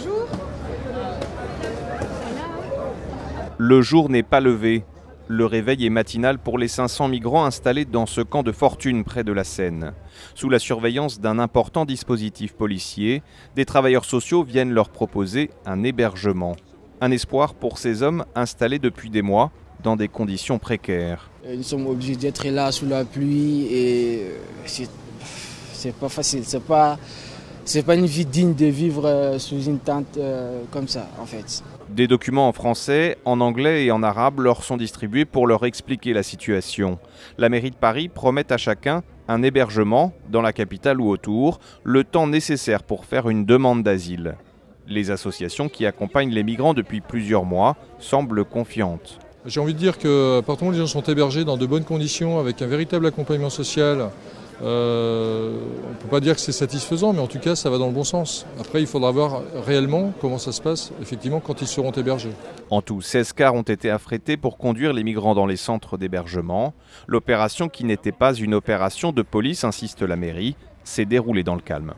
bonjour. Le jour n'est pas levé. Le réveil est matinal pour les 500 migrants installés dans ce camp de fortune près de la Seine. Sous la surveillance d'un important dispositif policier, des travailleurs sociaux viennent leur proposer un hébergement. Un espoir pour ces hommes installés depuis des mois dans des conditions précaires. Nous sommes obligés d'être là sous la pluie et c'est pas facile. C'est pas une vie digne de vivre sous une tente comme ça en fait. Des documents en français, en anglais et en arabe leur sont distribués pour leur expliquer la situation. La mairie de Paris promet à chacun un hébergement dans la capitale ou autour, le temps nécessaire pour faire une demande d'asile. Les associations qui accompagnent les migrants depuis plusieurs mois semblent confiantes. J'ai envie de dire que par contre les gens sont hébergés dans de bonnes conditions avec un véritable accompagnement social. On ne peut pas dire que c'est satisfaisant, mais en tout cas ça va dans le bon sens. Après il faudra voir réellement comment ça se passe effectivement quand ils seront hébergés. En tout, 16 cars ont été affrétés pour conduire les migrants dans les centres d'hébergement. L'opération, qui n'était pas une opération de police, insiste la mairie, s'est déroulée dans le calme.